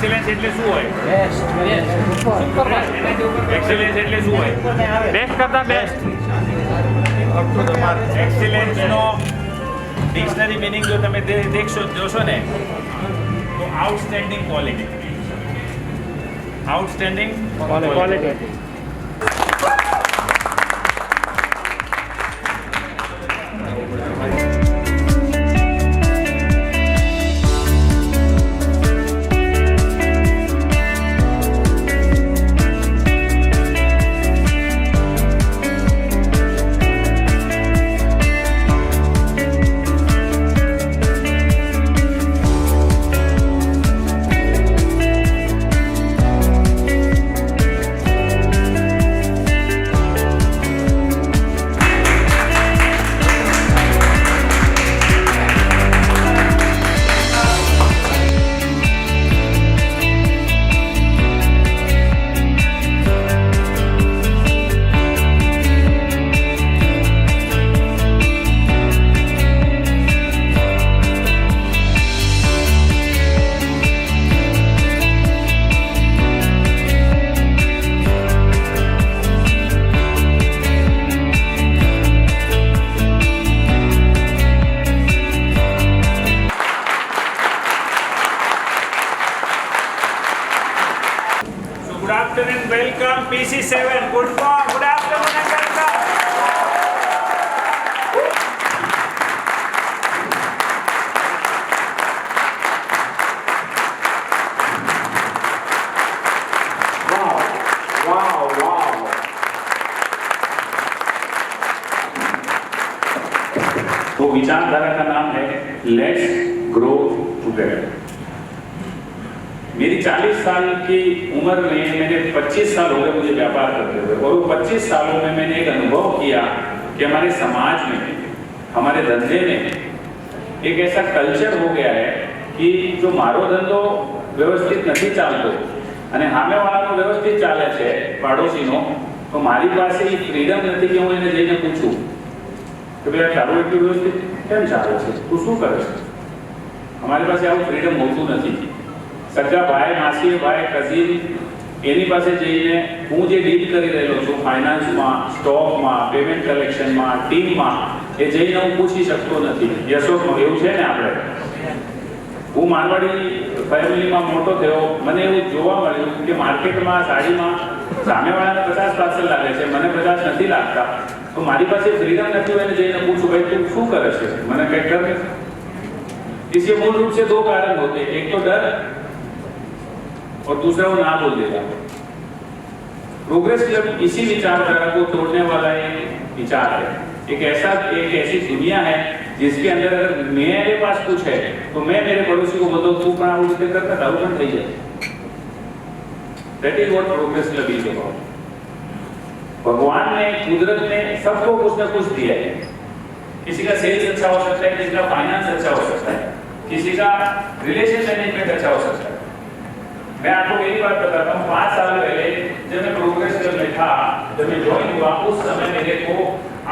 Excellence એટલે શું હોય? એક્સેલન્સ એટલે શું હોય? બેસ્ટ કરતા બેસ્ટ. એક્સેલન્સનો ડિક્શનરી મિનિંગ જો તમે જોશો ને તો outstanding quality. Outstanding quality. Good afternoon, welcome PC7. Good afternoon and welcome. Wow. तो विचारधारा का नाम है लेट्स ग्रो टुगेदर। मेरी 40 साल की उम्र में मैंने 25 साल हो गए मुझे व्यापार करते हुए, और वो 25 सालों में मैंने एक अनुभव किया कि हमारे समाज में, हमारे धंधे में एक ऐसा कल्चर हो गया है कि जो मारो धंधो व्यवस्थित नहीं चालतो અને સામેવાળાનો વ્યવસ્થિત ચાલે છે પાડોશીનો, તો મારી પાસે એ ફ્રીડમ નથી કે હું એને જઈને પૂછું કે ભાઈ તારું એટલું વ્યવસ્થિત કેમ ચાલે છે, તું શું કરે છે. અમારી પાસે આવું ફ્રીડમ હોતું નથી. સગા ભાઈ, માસી ભાઈ, કઝિન એની પાસે જઈને હું જે ડીલ કરી રહ્યો છું ફાઇનાન્સમાં, સ્ટોકમાં, પેમેન્ટ કલેક્શનમાં, ટીમમાં, એ જઈને હું પૂછી શકતો નથી. યશોકનો એવું છે ને આપણે. હું મારવાડી ફેમિલીમાં મોટો થયો, મને એવું જોવા મળ્યું કે માર્કેટમાં સાડીમાં સામેવાળાને 50 પાર્સલ લાગે છે, મને 50 નથી લાગતા. તો મારી પાસે ફ્રીડમ નથી હોય ને જઈને પૂછું ભાઈ તું શું કરે છે, મને કંઈક કર. इसके मूल रूप से 2 कारण होते हैं, एक तो डर और दूसरा वो ना बोल देगा. प्रोग्रेस क्लब इसी विचारधारा को तोड़ने वाला एक विचार है. एक ऐसी दुनिया है जिसके अंदर अगर मेरे पास कुछ है तो मैं मेरे पड़ोसी को बोलता हूँ तू पण आवडું તે કરતા તારું પણ થઈ જાય. That is what progress club is about. भगवान ने, कुदरत ने सबको कुछ न कुछ दिया है. किसी का सेल्स अच्छा हो सकता है, किसी का फाइनेंस अच्छा हो सकता है, किसी का रिलेशन मैनेजमेंट अच्छा हो सकता है. मैं आपको मेरी बात बताता हूँ. 5 साल पहले जब मैं प्रोग्रेस क्लब में था, जब मैं ज्वाइन हुआ, उस समय मेरे को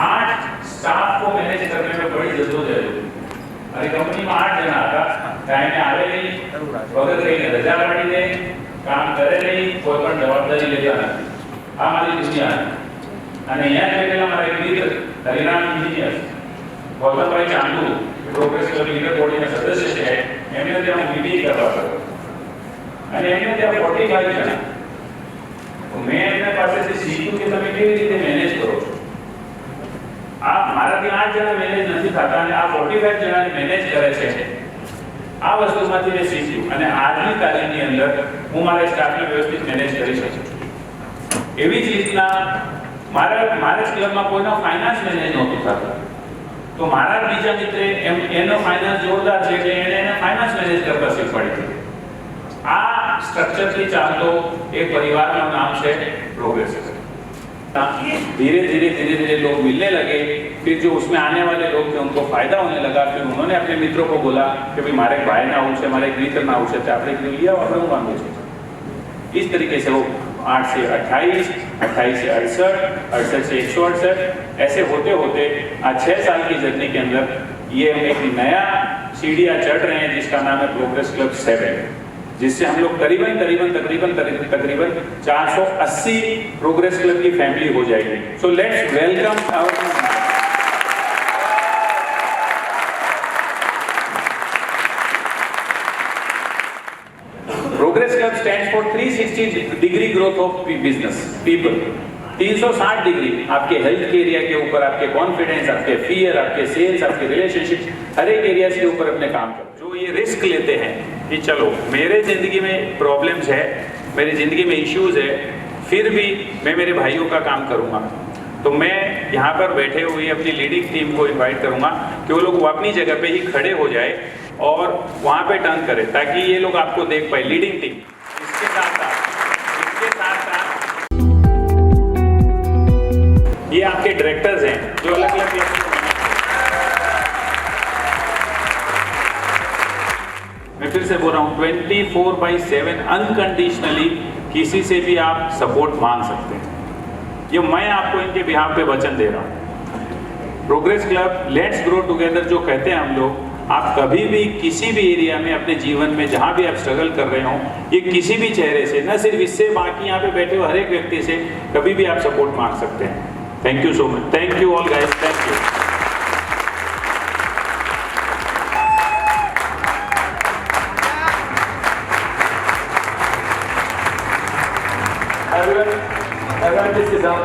8 स्टाफ को मैनेज करने में बड़ी जद्दोजहद हुई. अरे कंपनी में 8 जना था, टाइम में आवे नहीं, वगत रहीने रजा पाड़ी दे, काम करे नहीं, कोई पण जवाबदारी लेता नहीं. आ मारी दुनिया है. અને અહીંયા બેઠેલા મારા એક મિત્ર હરિરામ ઇન્જિનિયર ગૌતમભાઈ ચાંદુ પ્રોગ્રેસ ક્લબ લીડર બોર્ડના સદસ્ય છે, એમને ત્યાં હું મીટિંગ કરવા ગયો અને એમને ત્યાં 45 જણા. તો મેં એમના પાસેથી શીખ્યું કે તમે કેવી રીતે મેનેજ કરો છો. આ મારાથી 8 જણા મેનેજ નથી થતા અને આ 45 જણાને મેનેજ કરે છે. આ વસ્તુમાંથી મેં શીખ્યું અને આજની તારીખની અંદર હું મારા સ્ટાફને વ્યવસ્થિત મેનેજ કરી શકું છું. એવી જ રીતના મારા ક્લબમાં કોઈનો ફાઇનાન્સ મેનેજ નહોતું થતું, તો મારા બીજા મિત્રે એનો ફાઇનાન્સ જોરદાર છે એટલે એને ફાઇનાન્સ મેનેજ કરતા શીખવાડી. આ સ્ટ્રક્ચરથી ચાલતો એક પરિવારનું નામ છે પ્રોગ્રેસ. धीरे धीरे लोग मिलने लगे. फिर जो उसमें आने वाले लोग थे उनको फायदा होने लगा. फिर उन्होंने अपने मित्रों को बोला कि भाई मारे भाई ना आવું છે, મારે એક મિત્ર ના આવું છે, આપણે लिया આપણે હું માંગુ છું. इस तरीके से वो 8 से 28, 28 से 68, 68 से 168, ऐसे होते होते आज 6 साल की जर्नी के अंदर ये हम एक नया सीढ़ियाँ चढ़ रहे हैं जिसका नाम है प्रोग्रेस क्लब 7. जिससे हम लोग तकरीबन 480 प्रोग्रेस क्लब की फैमिली हो जाएगी। So let's welcome our progress club stands for 360 degree growth of business people. 360 degree आपके हेल्थ के एरिया के ऊपर, आपके कॉन्फिडेंस, आपके फियर, आपके सेल्स, आपके रिलेशनशिप, हर एक एरिया के ऊपर अपने काम करो। जो ये रिस्क लेते हैं कि चलो मेरे जिंदगी में प्रॉब्लम्स है, मेरी जिंदगी में इश्यूज है, फिर भी मैं मेरे भाइयों का काम करूंगा, तो मैं यहाँ पर बैठे हुए अपनी लीडिंग टीम को इनवाइट करूंगा कि वो लोग वो अपनी जगह पे ही खड़े हो जाए और वहाँ पे टर्न करें, ताकि ये लोग आपको देख पाए, लीडिंग टीम। इसके साथ साथ ये आपके डायरेक्टर्स हैं जो अलग अलग मैं फिर से बोल रहा हूँ 24/7 अनकंडीशनली किसी से भी आप सपोर्ट मांग सकते हैं। ये मैं आपको इनके बिहाफ पे वचन दे रहा हूँ। Progress club let's grow together जो कहते हैं हम लोग, आप कभी भी किसी भी एरिया में अपने जीवन में जहाँ भी आप स्ट्रगल कर रहे हो, ये किसी भी चेहरे से, न सिर्फ इससे, बाकी यहाँ पे बैठे हो हर एक व्यक्ति से कभी भी आप सपोर्ट मांग सकते हैं। Thank you so much. Thank you all guys. Thank you. Everyone, please sit down.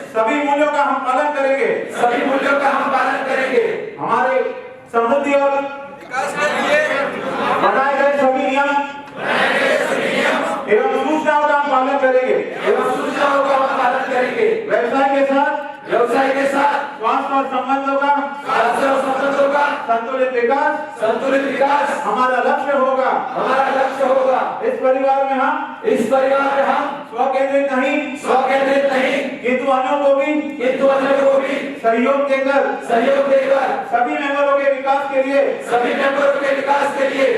सभी मूल्यों का हम पालन करेंगे। हमारे समृद्धि और विकास के लिए बनाए गए सभी नियम एवं सूचनाओं का हम पालन करेंगे। व्यवसाय के साथ स्वास्थ्य और संबंधों का संतुलित विकास हमारा लक्ष्य होगा। इस परिवार में हम स्वकेंद्रित नहीं किंतु अन्यों को भी सहयोग देकर सभी मेंबरों के विकास के लिए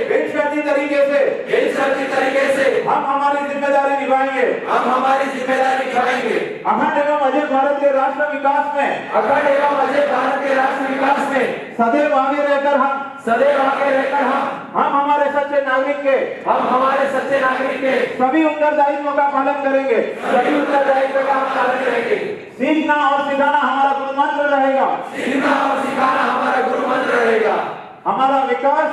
बेशर्ती तरीके से हम हमारी जिम्मेदारी निभाएंगे। अखंड एवं अजय भारत के राष्ट्र विकास में सदैव आगे रहकर हम हमारे सच्चे नागरिक के सभी उत्तरदायित्वों का पालन करेंगे। सीखना और सिखाना हमारा गुरु मंत्र रहेगा। हमारा विकास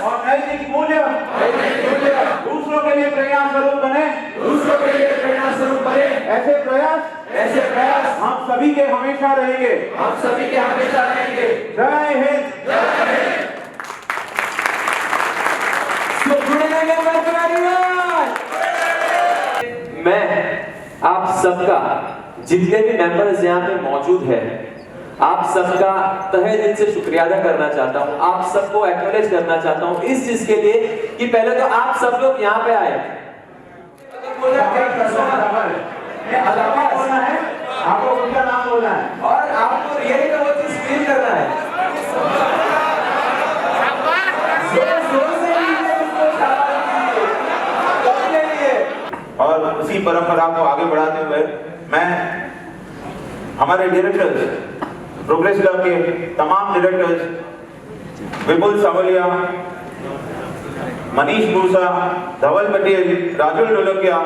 और नैतिक मूल्य दूसरों के लिए प्रेरणा स्वरूप बने। ऐसे प्रयास हम सभी के हमेशा रहेंगे। जय हिंद। मैं आप सबका, जितने भी मेंबर्स यहाँ पे मौजूद है, आप सबका तहे दिल से शुक्रिया अदा करना चाहता हूँ। आप सबको एक्नॉलेज करना चाहता हूँ इस चीज के लिए कि पहले तो आप सब लोग यहाँ पे आए। आपको उनका नाम बोलना है और आपको रियली का वो चीज फील करना है। और उसी परंपरा को आगे बढ़ाते हुए मैं हमारे डायरेक्टर्स, प्रोग्रेस क्लब के तमाम डायरेक्टर्स, विपुल सावलिया, मनीष मूसा, धवल पटेल, राजुल ढोलकिया,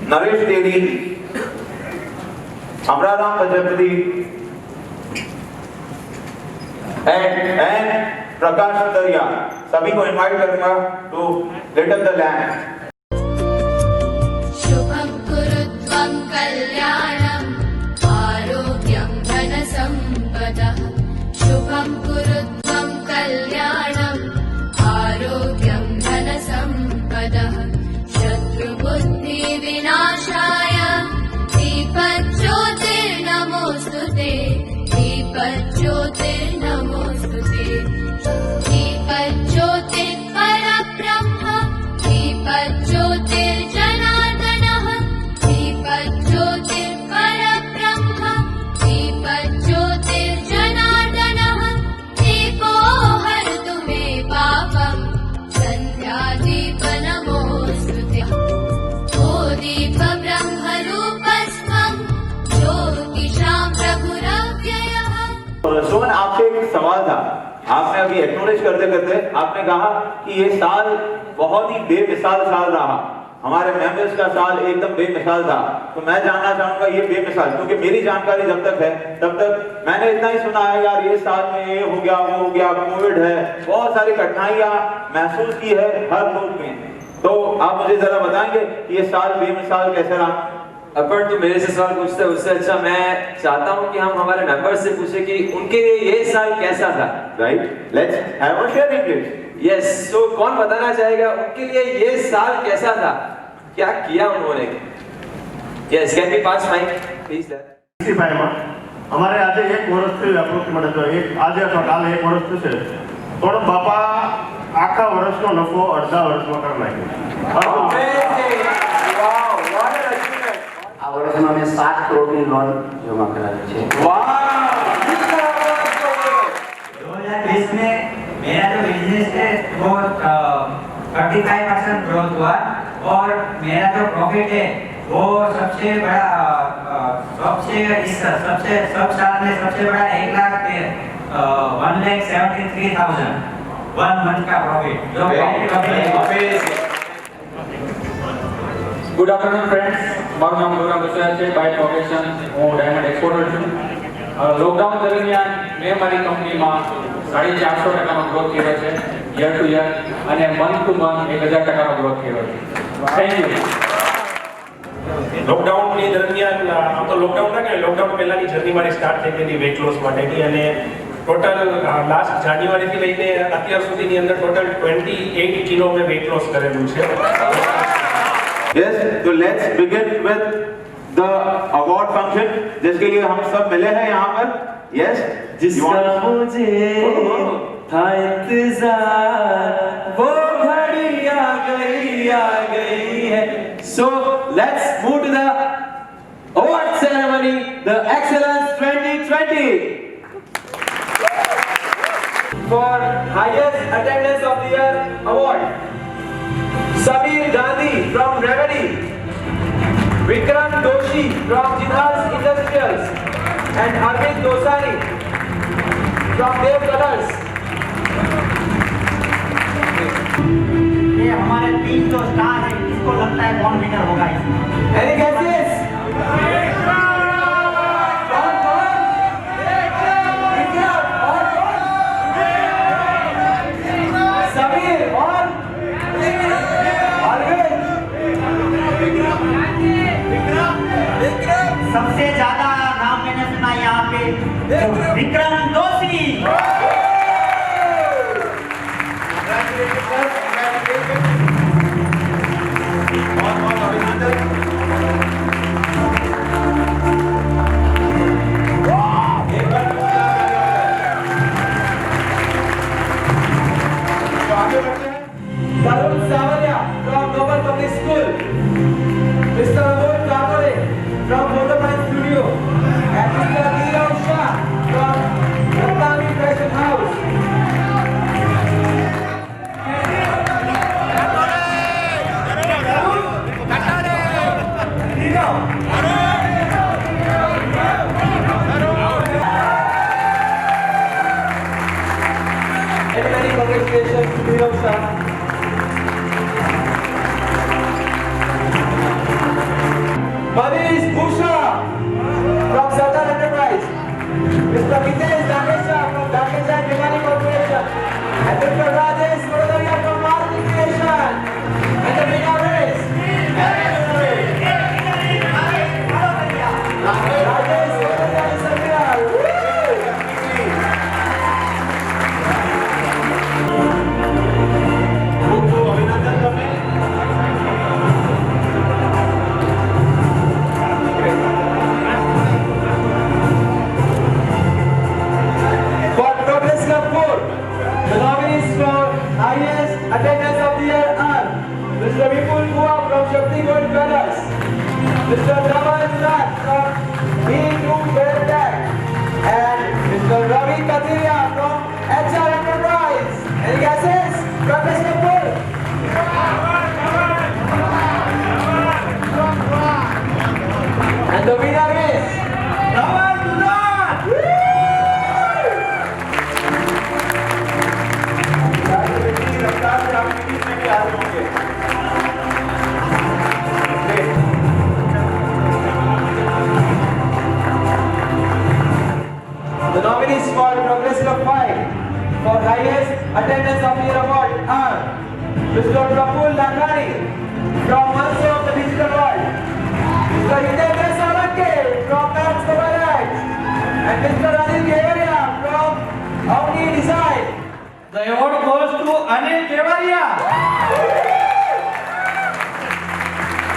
नरेश तेली, अमराराम प्रजापति एंड प्रकाश दरिया, सभी को इनवाइट करूंगा to lit up the lamp. शुभं कुरुत्वं कल्याणं आरोग्यं धनसम्पदः। शुभं कुरुत्वं कल्याणं आरोग्यं धनसम्पदः। शत्रुबुद्धिविनाशाय दीपज्योतिर्नमोऽस्तुते। दीपज्योतिर्नमोऽस्तुते। दीपज्योतिर्परब्रह्म दीपज्योतिर्जनार्दनः। दीपज्योतिर्परब्रह्म दीपज्योतिर्जनार्दनः। दीपो हरतु मे पापम् सन्ध्यादीपनमोऽस्तुते। ओ दीप ब्रह्मरूपस्त्वं ज्योतिषां प्रभुरव्ययः। सुमन, आपसे एक सवाल था। आपने अभी एक्नॉलेज करते करते आपने कहा कि ये साल बहुत ही बेमिसाल साल रहा, हमारे मेंबर्स का साल एकदम बेमिसाल था। तो मैं जानना चाहूंगा ये बेमिसाल, क्योंकि मेरी जानकारी जब तक है तब तक मैंने इतना ही सुना है यार ये साल में ये हो गया वो हो गया, कोविड है, बहुत सारी कठिनाइयां महसूस की है हर लोग में। तो आप मुझे जरा बताएंगे कि ये साल बेमिसाल कैसे रहा? अपन तो मेरे से सवाल पूछते हैं, उससे अच्छा मैं चाहता हूं कि हम हमारे मेंबर्स से पूछे कि उनके लिए ये साल कैसा था। Right, let's have a sharing please. Yes, so कौन बताना चाहेगा उनके लिए ये साल कैसा था, क्या किया उन्होंने? Yes, can be pass mike please sir. અમારે આજે એક વર્ષ થયું એપ્રોક્સિમેટ, આજે અથવા કાલે એક વર્ષ થશે, પણ બાપા આખા વર્ષનો નફો અડધા વર્ષમાં કરી નાખ્યો। આ વર્ષમાં અમે 7 કરોડની લોન જમા કરાવી છે। 2020 में मेरा जो बिजनेस है वो 35% ग्रोथ हुआ और मेरा जो प्रॉफिट है वो सबसे बड़ा सब साल में सबसे बड़ा 1,73,000 1 मंथ का प्रॉफिट जो ગુડ આફ્ટરનૂન ફ્રેન્ડ્સ, મારું નામ ગૌરવ બસુયા છે, બાય પ્રોફેશન હું ડાયમંડ એક્સપોર્ટર છું। લોકડાઉન દરમિયાન મેં મારી કંપનીમાં 450% ગ્રોથ કર્યો છે યર ટુ યર, અને મંથ ટુ મંથ 1000% ગ્રોથ કર્યો છે। Thank you. લોકડાઉનની દરમિયાન આમ તો લોકડાઉન ના કે લોકડાઉન પહેલાની જર્ની મારી સ્ટાર્ટ થઈ ગઈ હતી વેઇટ લોસ માટેની, અને ટોટલ લાસ્ટ જાન્યુઆરીથી લઈને અત્યાર સુધીની અંદર ટોટલ 28 કિલો મેં વેઇટ લોસ કરેલું છે। Yes, तो let's begin with the award function जिसके लिए हम सब मिले हैं यहाँ पर। Yes, जिसका मुझे था इंतजार वो घड़ी आ गई है। So let's move to the award ceremony, the Excellence 2020 for highest attendance of the year award. Samir Gandhi from Reveni, Vikram Doshi from Jindal Industrials, and Arvind Dosani from Dev Colors. ये हमारे 3 जो star है, किसको लगता है कौन winner होगा इसमें? Any guesses? Samir और सबसे ज्यादा नाम मैंने सुना यहाँ पे विक्रम दोषी। बहुत अभिनंदन। Tarun Savaria from Global Public School, Mr. Amol Kakore from Motorpoint Studio, and Mr. Neerav Shah from Ratnami Fashion House. Mr. Hitesh Dakesha from Dakesha Dimani Corporation. And Mr. Rajesh Kodadaria from Maruti Creation. And the winner is Rajesh Kodadaria Sarkar. अभिनंदन करने For Progress Club 4, the nominees for highest attendance of the year are Mr. Vipul Kua from Shakti Gold Brothers, Mr. Dhawan Raj from B2 Fairtech, and Mr. Ravi Katiria from HR Enterprise. Any guesses? Progress Club 4. And the winner is Dhawan Raj. रफ्तार से आप team में भी आते होंगे The nominees for Progress Club 5 for highest attendance of the year award are Mr. Praful Lakhani from Manso of the Digital World, Mr. Hitesh Saranke from Max Mobile, and Mr. Anil Kevaria from Audi Design. The award goes to Anil Kevaria.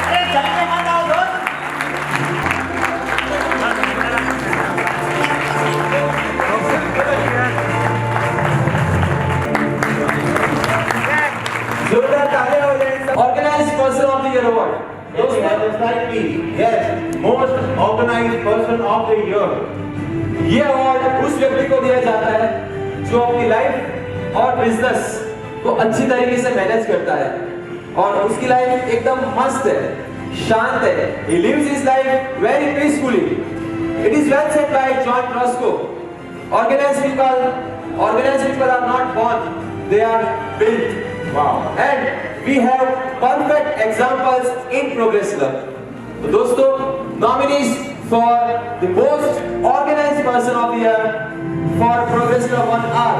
अरे चलने मत आओ दोस्त. Organized person of the year award. Yes, most organized person of the year. ये award उस व्यक्ति को दिया जाता है जो अपनी लाइफ और बिजनेस को अच्छी तरीके से मैनेज करता है और उसकी लाइफ एकदम मस्त है, शांत है. He lives his life very peacefully. It is well said by John Roscoe. Organized people are not born, they are built. Wow. And we have perfect examples in Progress Club. तो दोस्तों, nominees for the most organized person of the year for Progress Club 1 are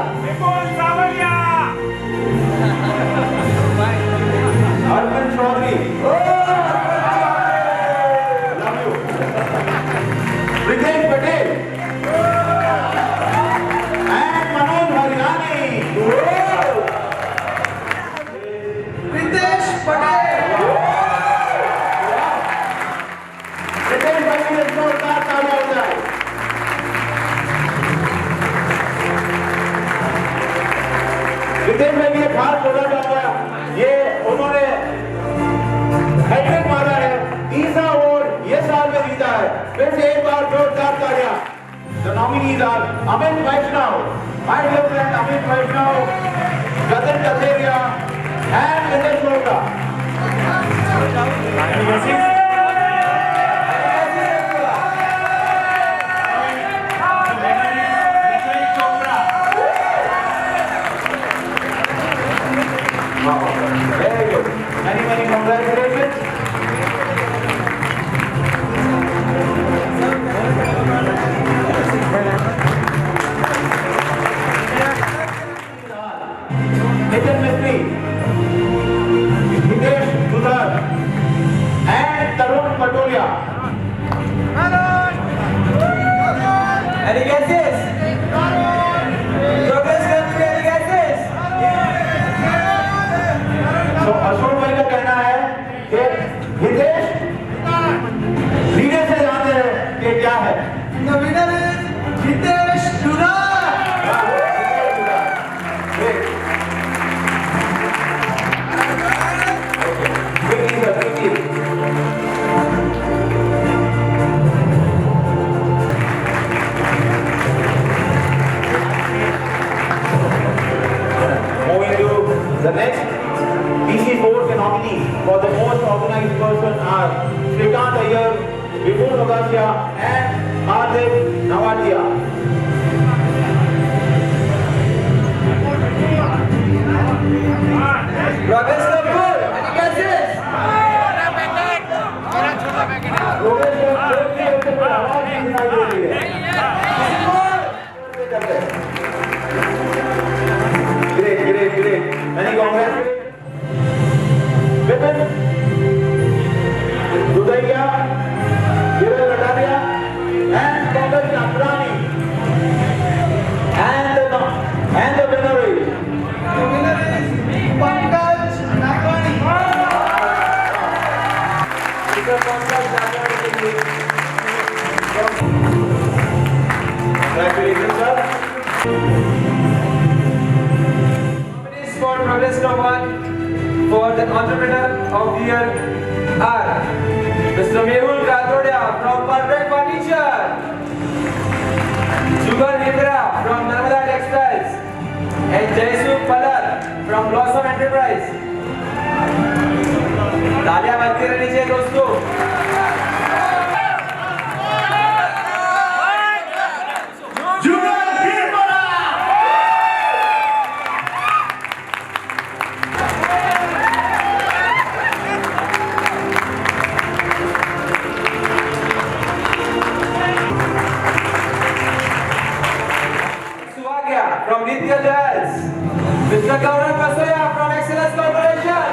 Arvind Chaudhary. Love you. Pritesh Patel. And Manoj Haryani. Pritesh Patel. Pritesh Patel is जोरदार तालियां हो जाए. प्रीतेश भाई भी खास बोला जाता है, ये उन्होंने हैट्रिक मारा है, तीसरा अवार्ड ये साल में जीता है. फिर से एक बार जोरदार तालियां. The nominees are Amit Vaishnav, my dear friend Amit Vaishnav, Gagan Kateria, and Nilesh Loka. Very good. Many congratulations. Nitin Mistry, Hitesh Sudhar, and Tarun Patolia. Any guesses? Progress Club में any guesses? तो अशोक भाई का कहना है कि Hitesh leader से जानते हैं कि क्या है. The winner is Hitesh Sudhar. Moving to the next, PC4 के nominees for the most organized person are Shrikant Iyer, Vipul Bagasia, and Hardik Navatia. Progress Club 4. Any guesses? Progress club 4 की ओर से कोई आवाज नहीं सुनाई दे रही है. Entrepreneur of the Year are Mr. Mehul Katodia from Perfect Furniture, Jugal Hibra from Narmada Textiles, and Jaisu Palar from Blossom Enterprise. तालियां बजती रहनी चाहिए दोस्तों। From Nitya Jewels, Mr. Gaurav Kasoya from Excellence Corporation,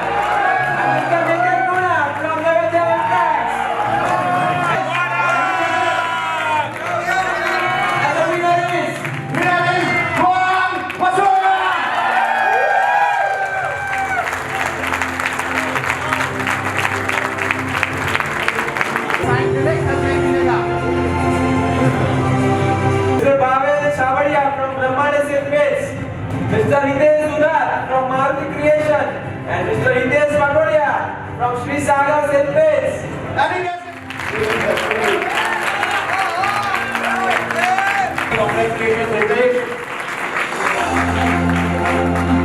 and Mr. Nitin Guna from Navadya Tax. And the winner is Gaurav Kasoya. Mr. Bhavel Shavadiya from Brahmane Silks, Mr. Hitesh Udar from Maruti Creation, and Mr. Hitesh Patodia from Sri Sagar Silks. Congratulations, Hitesh.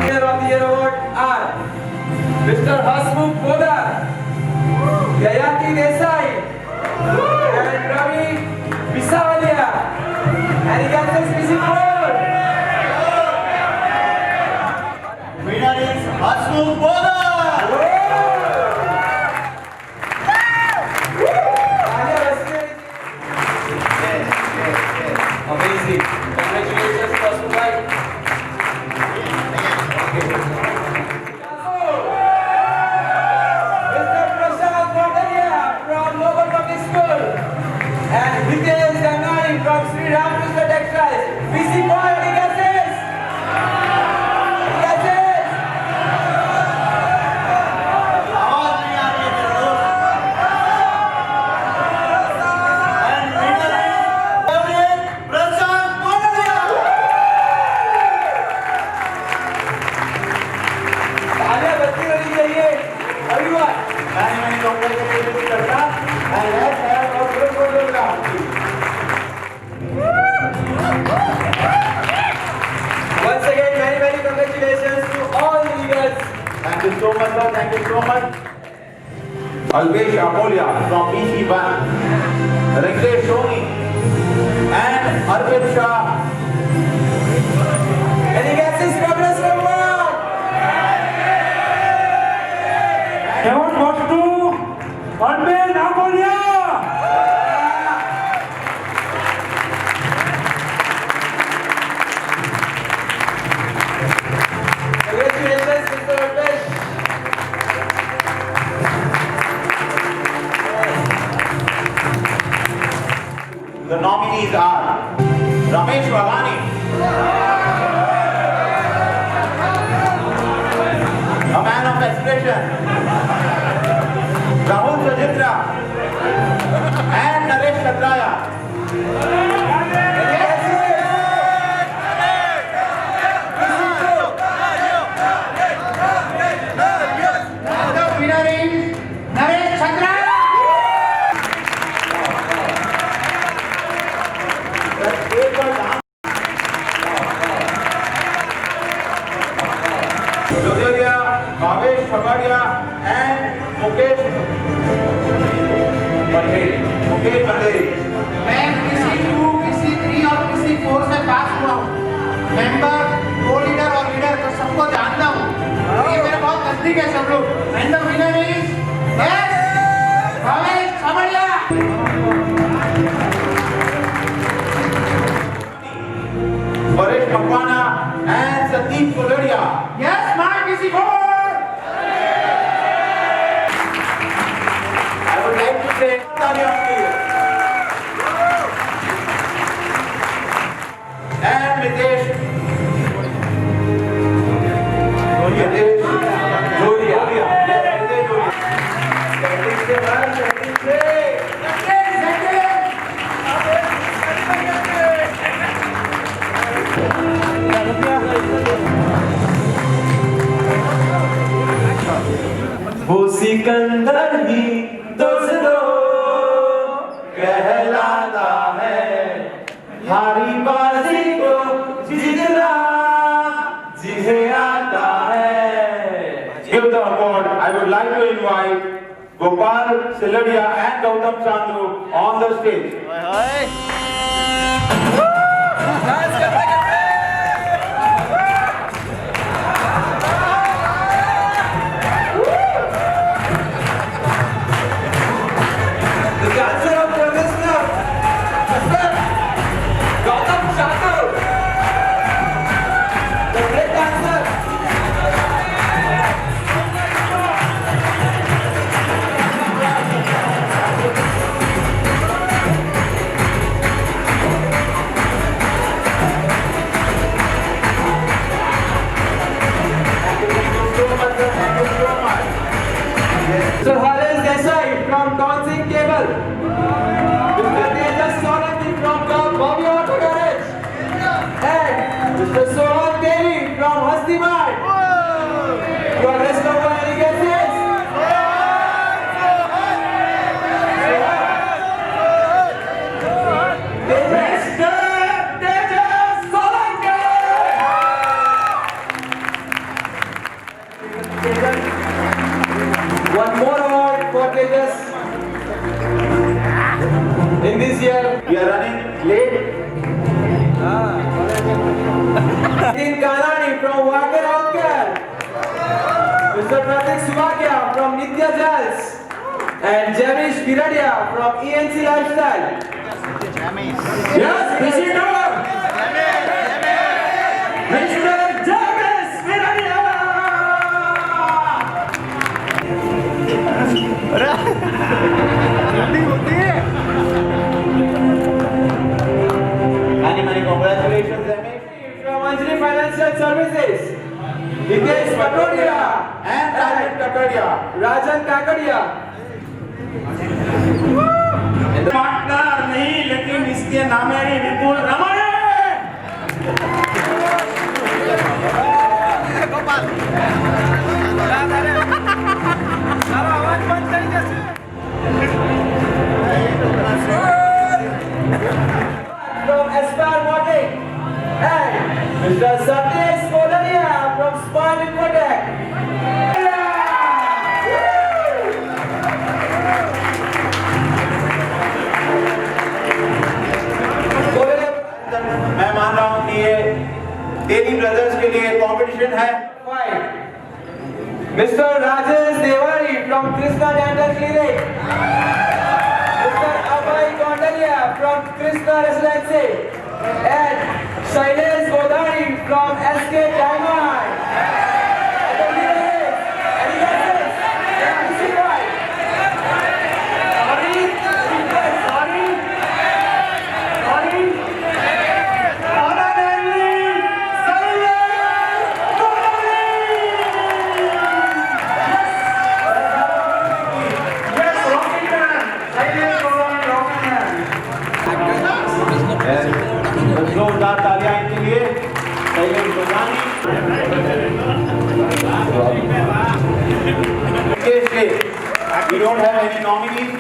Winner of the Year award are Mr. Hasmukh Podar, Yayati Desai, and Ravi Bisavalia. And he gets his PC4. Winner is Hasmukh Podar. Amazing. Congratulations, Hasmukh bhai. Mr. Prashant Modalia from Global Public School, and Hitesh Gangani from Sri Ramakrishna Textiles. PC4, and he gets his. He gets his. आवाज नहीं आ रही है मेरे दोस्त। And winner is प्रशांत मोडलिया। तालियां बजती रहनी चाहिए। everyone. मैंने congratulations करता and let's have a good photograph. Once again, many congratulations to all the leaders. Thank you so much, sir. Thank you so much. Alvesh Amolia from BC1, Rinkesh Soni, and Arvind Shah. And he gets his progress reward. Award goes to Alvesh Amolia. Congratulations, Mr. Alvesh. The nominees are Ramesh Vagani, a man of expression, Rahul Sajitra, and Naresh Chatraya. Jodelia, Bhavesh Khagadia, and Mukesh Pandey. मैं किसी 2, किसी 3 और किसी 4 से पास हुआ हूँ। Member, को-लीडर और leader तो सबको जानता हूँ। ये मेरे बहुत नजदीक है सब लोग। And the winner is yes, Bhavesh Chhabria. Paresh Makwana and Sandeep Kulodia. Yes, मार किसी को। I would like to say तालियां के लिए। And Mitesh Joria. सिखाता है हारी बाजी को जीतना जिसे आता है। Give the award. I would like to invite Gopal Siladia and Gautam Chandru on the stage. The dancer of Progress Club, Gautam Chandru, the great dancer. Mr. Harish Desai from Dancing Cable. Mr. Tejas Solanki from Bobby Auto Garage. And Mr. Sohan Devi from Hastimart. Your rest of my guesses. Mr. Tejas Solanki. One more award for Tejas. In this year, We are running late. Nitin Kanani from Wacker Healthcare, Mr. Pratik Subakia from Nitya Jals, and Jamish Biradia from ENC Lifestyle. Yes, visitor! Mr. Jamish Biradia! Many congratulations, Amish. From Anjali Financial Services, Hitesh Patodia And Rajan Kakadia. Rajan Kakadia. Partner नहीं लेकिन इसके नाम है विपुल रमणे। From Aspire Modding, and Mr. Satish Polaria from Spine Infotech. मैं मान रहा हूँ कि ये तेरी ब्रदर्स के लिए कंपटीशन है। Mr. Rajesh Devari from Krishna Dental Clinic. Mr. Abhay Gondalia from Krishna Residency. And Shailesh Godani from SK Diamond. जोरदार तालियां इनके लिए। Shailesh गोदानी। We don't have any nominees.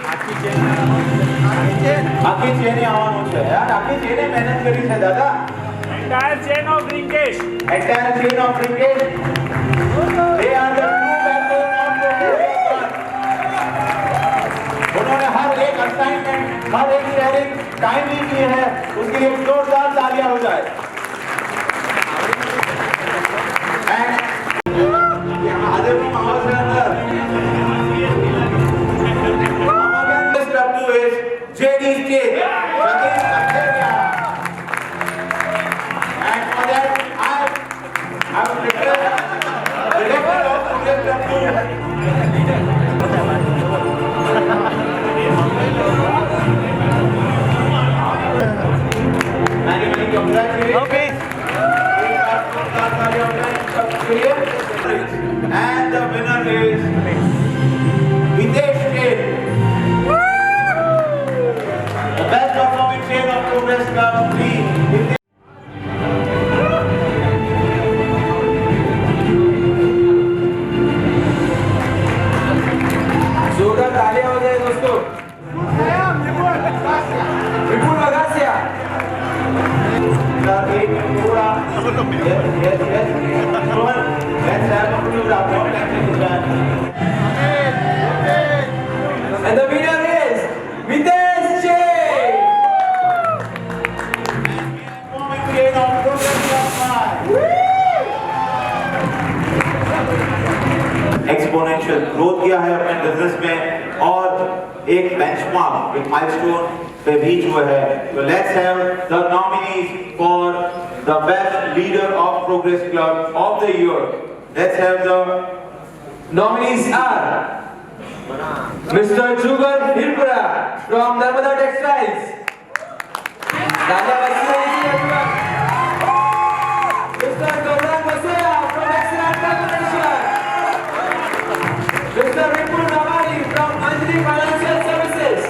આખી ચેને આવવાનું છે યાર, આખી ચેને મહેનત કરી છે દાદા. Entire chain of linkage. Entire chain of linkage. They are the true backbone of Progress Club. उन्होंने हर एक असाइनमेंट, हर एक शेयरिंग टाइमली की है, उसके लिए जोरदार तालियां हो जाए। And the winner is Hitesh Jain. The best performing chain of Progress Club 3. जोरदार तालियां हो जाए दोस्तों। Yes. Rohan, let's have a photograph. Don't let me do that. And the winner is Mitesh J. Performing today on Progress Club 5. Exponential growth किया है अपने business में और एक बेंचमार्क, एक माइलस्टोन पे रीच हुआ है. So let's have the nominees for the best leader of Progress Club of the year. Let's have the Nominees are Mr. Jugal Hirpura from Narmada Textiles. Raja Vaswani everyone. Mr. Gaurang Vasaya from Excellent Corporation. Mr. Vipul Rawali from Anjali Financial Services.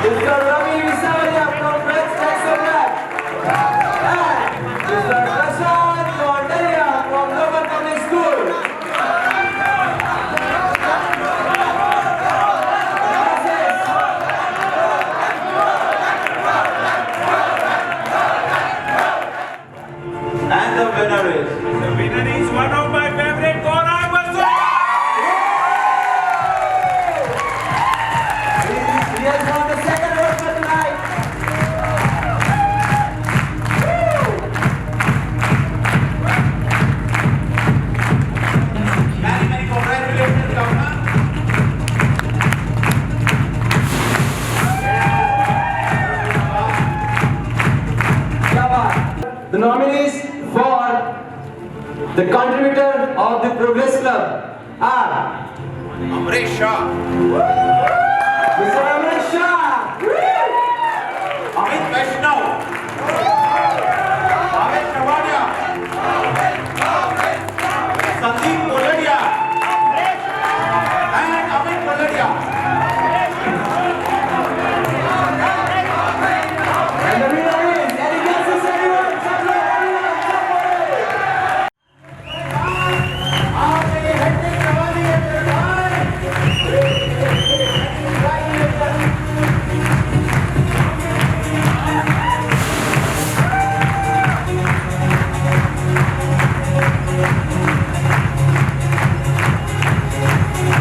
Mr. Ravi Visavalia from Friends Textile. And Mr. Prashant Mondalia from Local Public School. and the winner is one of my favorite Gaurang Vasaya. He has won the second award for tonight. many congratulations, Governor. The nominees for the contributor of the Progress Club are Amresh Shah, Mr. Amrish Shah, Amit Vaishnav, Bhavesh Chavadia, Sandeep Koladia, and Amit Koladia. and the winner is Elegances everyone.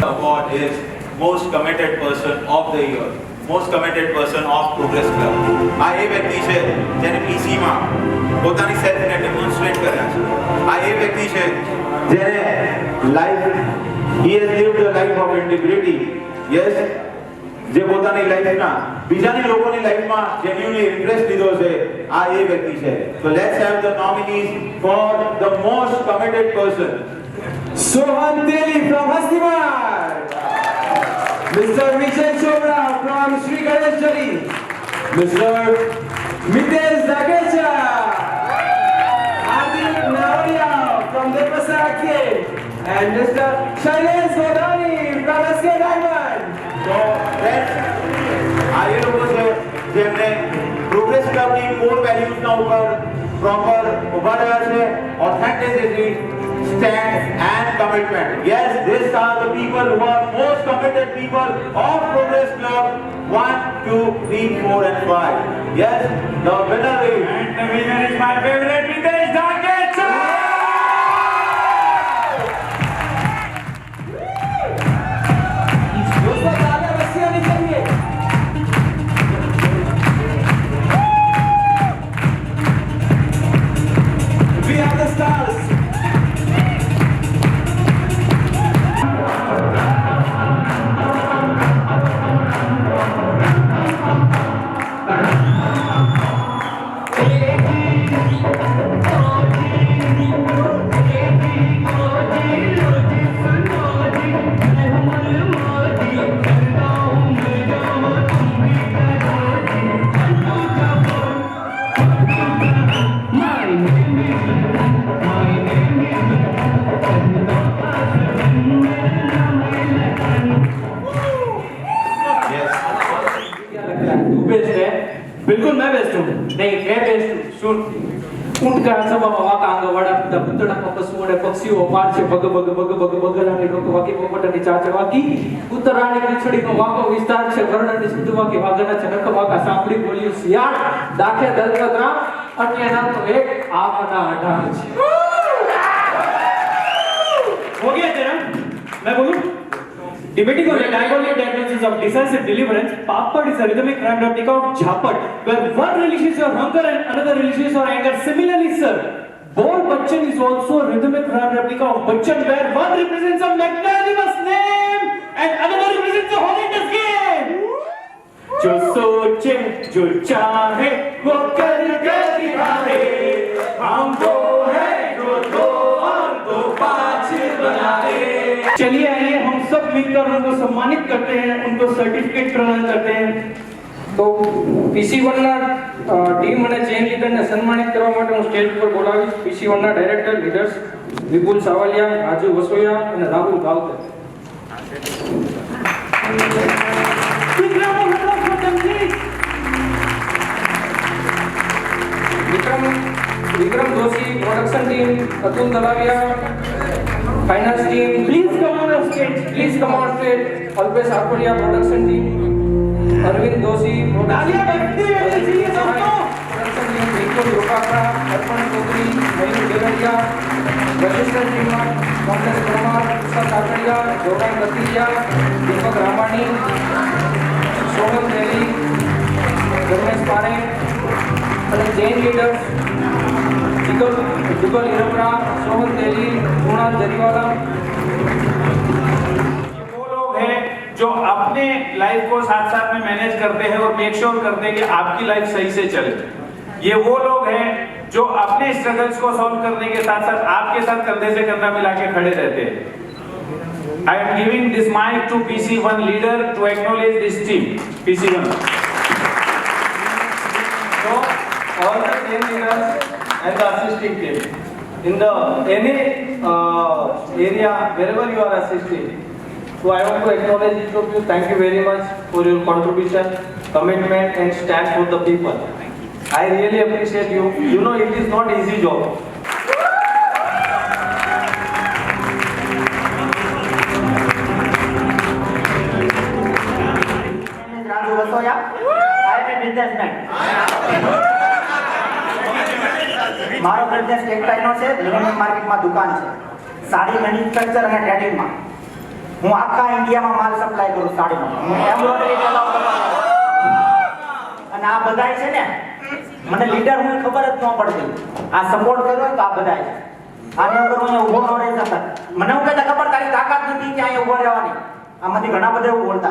The award is most committed person of the year, most committed person of Progress Club. આ એ વ્યક્તિ છે જેને PC માં પોતાની સેલ્ફને demonstrate કર્યા છે. આ એ વ્યક્તિ છે જેને he has lived a life of integrity. Yes, જે પોતાની લાઈફના બીજાની લોકોની લાઈફમાં જેન્યુઅલી ઇન્ટરેસ્ટ લીધો છે. આ એ વ્યક્તિ છે. So let's have the nominees for the most committed person. Sohan Teli from Hastimar. Mr. Vijay Chopra from Sri Ganesh Jali. Mr. Mitesh Dagecha. Adit Naoria from Depasa Arcade. And Mr. Shailesh Godani from SK Diamond. So let's આ એ લોકો છે જેમને progress ક્લબની core વેલ્યુઝના ઉપર proper ઉભા રહ્યા છે. Authenticity, stand and commitment. Yes, these are the people who are most committed people of Progress Club 1, 2, 3, 4 and 5. Yes, the winner is And the winner is my favorite Mitesh Dagecha. दोस्तों तालियां बस्ती होनी चाहिए. We are the stars. तू best है बिल्कुल मैं best हूँ नहीं मैं बेस्ट हूँ सुन ઊંટ કા સભામાં વાકા આંગવાડા પિતા પુતળા પપસુડે પક્ષીઓ પારછે બગ બગ બગ બગ બગરાની ડોક વાકી પોપટની ચાચ વાકી ઉત્તરાણી પીછડીનો વાકો વિસ્તાર છે વર્ણની શુદ્ધ વાકી વાગના છે નખ વાકા સાંભળી બોલ્યું શિયાળ દાખે દલગત રામ અત્યારના તો એક આપના 18 છે। हो गया तेरा? मैं बोलूं? Debating on the diabolical tendencies of decisive deliverance, Papad is a rhythmic rhyme replica of Jhapad, where one releases your hunger and another releases your anger. Similarly, sir, Bol Bachchan is also a rhythmic rhyme replica of Bachchan, where one represents a magnanimous name and another represents a horrendous game. जो सोचे जो चाहे वो कर दिखाए, हम वो है जो 2 और 2 5 बनाए। चलिए आइए हम सब मिलकर उनको सम्मानित करते हैं, उनको सर्टिफिकेट प्रदान करते हैं। તો PC1 ના ટીમ અને ચેન લીડરને સન્માનિત કરવા માટે હું સ્ટેજ પર બોલાવીશ PC1 ના ડાયરેક્ટર લીડર્સ વિપુલ સાવલિયા, રાજુ વસોયા અને Rahul Gavkar. Vikram Joshi production team, Atul Dalavia finance team, please come on stage, please come on stage, Alpesh Akolia production team, Arvind Doshi तालियां बजती रहनी चाहिए सबको। Production team, Vipul Yogaka, Arpan Chaudhary, Mayur Devariya, register team Kamlesh Parmar, Usha Kakadiya, Gaurav Katiriya, Deepak Ramani, Sohan Teli, Dharmesh Pare અને જૈન લીડર્સ जुगल हिरपरा, सोहन तेली, कुणाल जरीवाला। वो लोग हैं जो अपने लाइफ को साथ साथ में मैनेज करते हैं और मेक श्योर करते हैं कि आपकी लाइफ सही से चले। ये वो लोग हैं जो अपने स्ट्रगल्स को सॉल्व करने के साथ साथ आपके साथ कंधे से कंधा मिला के खड़े रहते हैं। I am giving this mic to PC1 leader to acknowledge this team. PC1. So all the 10 leaders and the assisting team in the any area wherever you are assisting. So I want to acknowledge each of you. Thank you very much for your contribution, commitment and stand for the people. I really appreciate you. You know it is not easy job. Raju Vasoya, I am a businessman. મારો business ટેક્સટાઇલનો છે, millennium માર્કેટમાં દુકાન છે, sari manufacture અને ટ્રેડિંગમાં હું આખા ઇન્ડિયામાં માલ સપ્લાય કરું સાડીનો, હું એમ્બ્રોઇડરી ચલાવતો અને આ બધાય છે ને મને લીડર હું ખબર જ ન પડતી, આ સપોર્ટ કર્યો તો આ બધાય આને વગર હું ઊભો ન રહી શકત। મને હું કહેતા ખબર તારી તાકાત નથી કે અહીંયા ઊભો રહેવાની, આમાંથી ઘણા બધા એવું બોલતા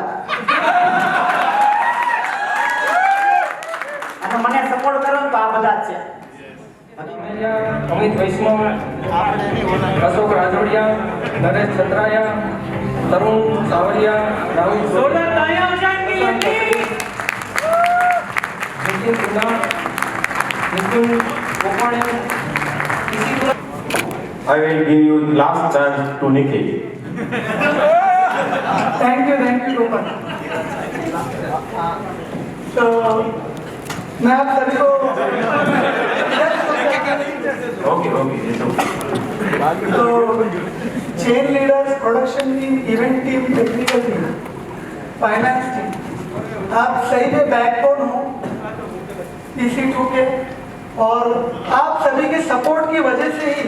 અને મને સપોર્ટ કર્યો તો આ બધા જ છે। अमित वैष्णव, अशोक राजोड़िया, नरेश छत्राया, तरुण सावरिया, राहुल जोरदार तालियां हो जाएंगी। Nitin Guna, Nitin Kopane, I will give you last chance to Nikhil. Thank you Gopal. तो मैं आप सभी को Okay. तो chain leaders, production team, event team, technical team, finance team, आप सही में बैकबोन हो PC2 के, और आप सभी के सपोर्ट की वजह से ही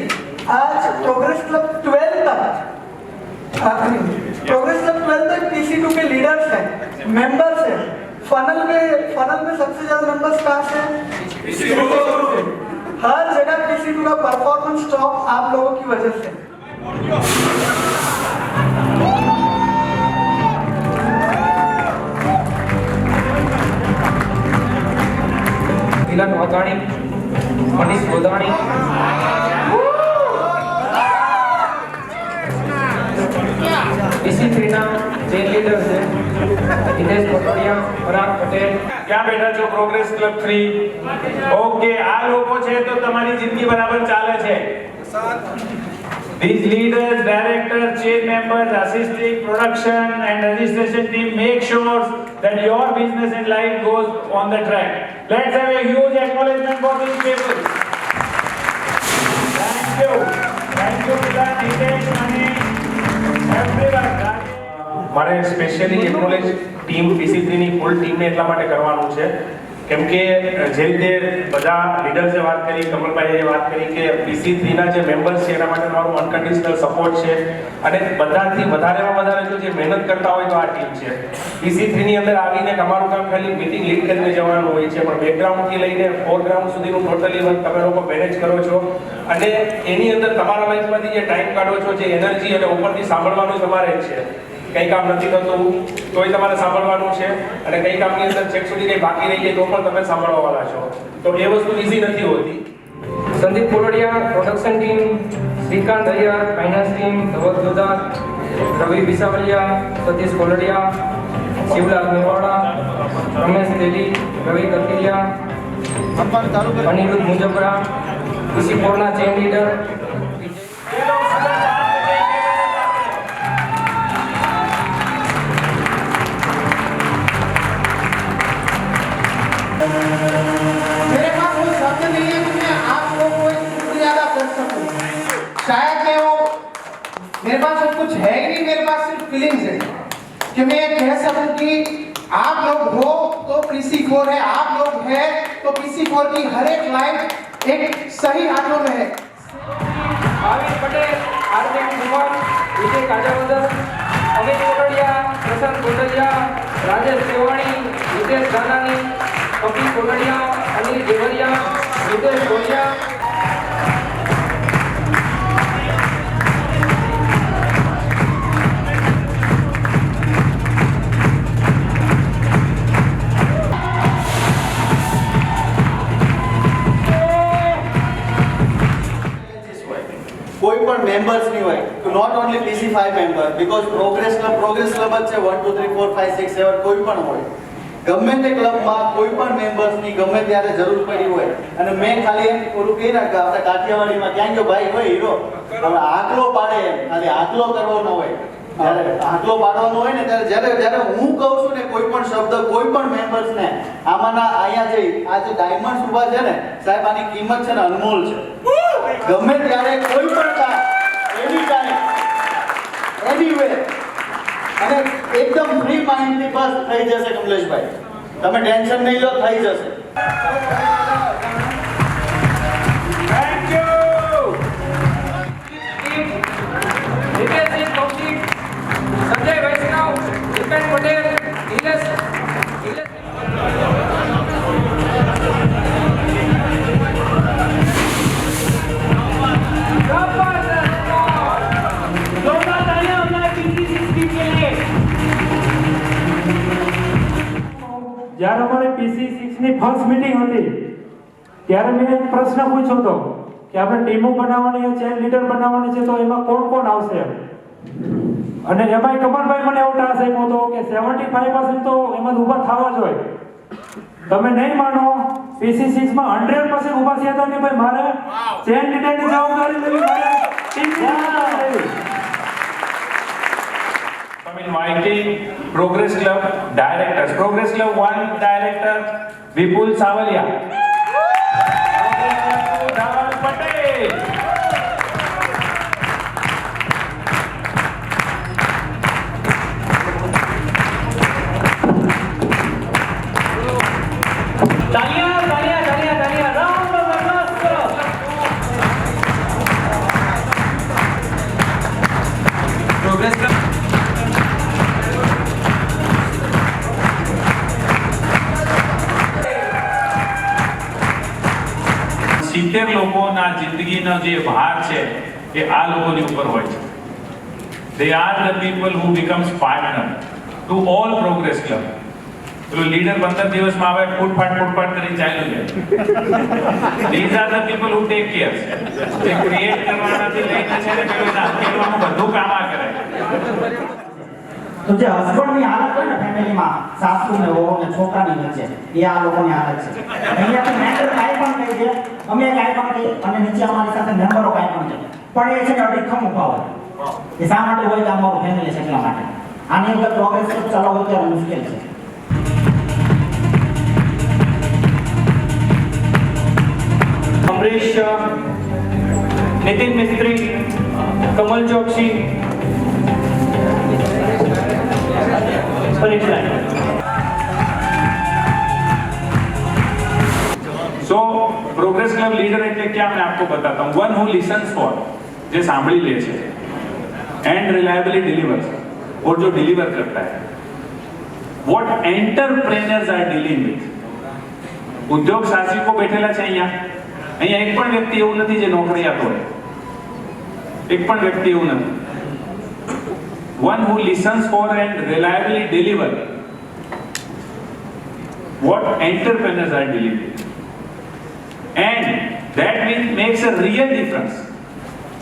आज प्रोग्रेस क्लब 12 तक PC2 के लीडर्स हैं, मेंबर्स हैं। फनल में सबसे ज्यादा मेंबर्स कहाँ से? हर जगह PC2 का परफॉर्मेंस टॉप आप लोगों की वजह से। मिलन वाघाणी, मनीष गोदाणी, PC3 ના જેન લીડર છે દિનેશ પટોડિયા, પરાગ પટેલ। ક્યાં બેઠા છો પ્રોગ્રેસ ક્લબ 3? ઓકે, આ લોકો છે તો તમારી જિંદગી બરાબર ચાલે છે। These leaders, directors, chain members, assisting production and registration team make sure that your business and life goes on the track. Let's have a huge acknowledgement for these people. Thank you, Milan, Hitesh, Mani, everyone. મારે specially acknowledge team PC3 ની ફૂલ ટીમને એટલા માટે કરવાનું છે કેમ કે જે રીતે બધા લીડર્સે વાત કરી, કમલભાઈએ વાત કરી કે PC3 ના જે મેમ્બર્સ છે એના માટે મારું અનકન્ડિશનલ સપોર્ટ છે અને બધાથી વધારેમાં વધારે જો જે મહેનત કરતા હોય તો આ ટીમ છે. PC3 ની અંદર આવીને તમારું કામ ખાલી મીટિંગ લીડ કરીને જવાનું હોય છે, પણ બેકગ્રાઉન્ડથી લઈને ફોરગ્રાઉન્ડ સુધીનું ટોટલી વર્ક તમે લોકો મેનેજ કરો છો અને એની અંદર તમારા લાઈફમાંથી જે ટાઈમ કાઢો છો, જે એનર્જી અને ઉપરથી સાંભળવાનું તમારે જ છે. કંઈ કામ નથી થતું તોય તમારે સાંભળવાનું છે અને કંઈ કામની અંદર છેક સુધી કંઈ બાકી રહી જાય તો પણ તમે સાંભળવાવાળા છો. તો એ વસ્તુ ઈઝી નથી હોતી. Sandeep Koladiya, production team, Shrikant Iyer, finance team, Dhaval Jodhar, Ravi Visavaliya, Satish Koladiya, Shivlal Mewada, Ramesh Teli, Ravi Kathiriya, Aniruddh Mujbara, PC4ના ચેન લીડર मेरे पास वो शब्द नहीं है कि मैं आप लोगों को एक शुक्रिया अदा कर सकूं. शायद मैं वो मेरे पास सब कुछ है ही नहीं, मेरे पास सिर्फ फीलिंग्स है कि मैं ये कह सकूं कि आप लोग हो तो PC4 है, आप लोग है तो PC4 की हर एक लाइफ एक सही हाथों में है. भाविक पटेल, हार्दिक कुमार, विजय काजावदर, अमित कोटडिया, प्रशांत कोटडिया, राजेश सेवाणी, हितेश दानानी, कपिल कोटडिया, अनिल देवरिया, हितेश गोलिया, કોઈ પણ મેમ્બર્સ નહીં હોય તો not only PC5 member because progress club જ છે 1 2 3 4 5 6 7 કોઈ પણ હોય ગમે તે ક્લબમાં કોઈ પણ મેમ્બર્સની ગમે ત્યારે જરૂર પડી હોય અને મેં ખાલી એમ ઓલું કહી નાખા આપણે કાઠિયાવાડીમાં ક્યાં ગયો ભાઈ હોય હીરો હવે આકલો પાડે એમ ખાલી આકલો કરવાનો હોય જ્યારે આકલો પાડવાનો હોય ને ત્યારે જ્યારે હું કહું છું ને કોઈ પણ શબ્દ કોઈ પણ મેમ્બર્સને આમાંના અહીંયા આ જે ડાયમંડ્સ ઊભા છે ને સાહેબ આની કિંમત છે ને અનમોલ છે ગમે ત્યારે કોઈ પણ કામ એની ટાઈમ એનીવે અને એકદમ ફ્રી માઇન્ડથી બસ થઈ જશે કમલેશભાઈ તમે ટેન્શન નહીં લો થઈ જશે થેન્ક યુ. हितेश सिंह कौशिक, संजय वैष्णव, दीपेन पटेल, नीलेश જ્યારે અમારી PC6 ની ફર્સ્ટ મીટિંગ હતી ત્યારે મેં એક પ્રશ્ન પૂછ્યો હતો કે આપણે ટીમો બનાવવાની છે, ચેન લીડર બનાવવાની છે, તો એમાં કોણ કોણ આવશે અને એમાંય કમલભાઈ મને એવો ટાસ્ક આપ્યો હતો કે 75% તો એમાં ઊભા થવા જ હોય. તમે નહીં માનો PC6 માં 100% ઊભા થયા હતા કે ભાઈ મારે ચેન લીડરની જવાબદારી લેવી, મારે ટીમ લીડર લેવી. I'm inviting Progress Club directors. Progress Club 1 director Vipul Savalia. Dhaval Patel. तालियां तालियां तालियां तालियां राउंड ऑफ अप्लॉज करो. प्रोग्रेस क्लब 70 લોકોના જિંદગીનો જે ભાર છે એ આ લોકોની ઉપર હોય છે. They are the people who becomes partner to all Progress Club. તો લીડર 15 દિવસમાં આવે ફૂટફાટ કરીને ચાલ્યું જાય. These are the people who take care. જે ક્રિએટ કરવાનાથી લઈને છે ને પેલું એના હકેલવાનું બધું કામ આ કરે. તો જે હસબન્ડની હાલત હોય ને ફેમિલીમાં સાસુ ને વહુ ને છોકરાની વચ્ચે એ આ લોકોની હાલત છે. અહીંયા તો મેટર કાંઈ પણ કહી દે, અમે કાંઈ પણ કહી અને નીચે અમારી સાથે મેમ્બરો કાંઈ પણ કહે પણ એ છે ને અડીખમ ઉભા હોય. એ શા માટે હોય કે અમારું ફેમિલી છે એટલા માટે. આની અંદર પ્રોગ્રેસ ચલાવવું ત્યારે મુશ્કેલ છે. अमरीश, नितिन मिस्त्री, कमल चौकसी, परीक्षा સો પ્રોગ્રેસ ક્લબ લીડર એટલે क्या मैं आपको बताता हूँ. One who listens for, જે સાંભળી લે છે, and reliably delivers, और जो डिलीवर करता है. What entrepreneurs are dealing with. ઉદ્યોગ સાહસિકો બેઠેલા છે અહીંયા એક પણ વ્યક્તિ એવું નથી જે નોકરિયાત હોય. એક પણ વ્યક્તિ એવું નથી. One who listens for and reliably deliver. What entrepreneurs are dealing with. And that makes a real difference.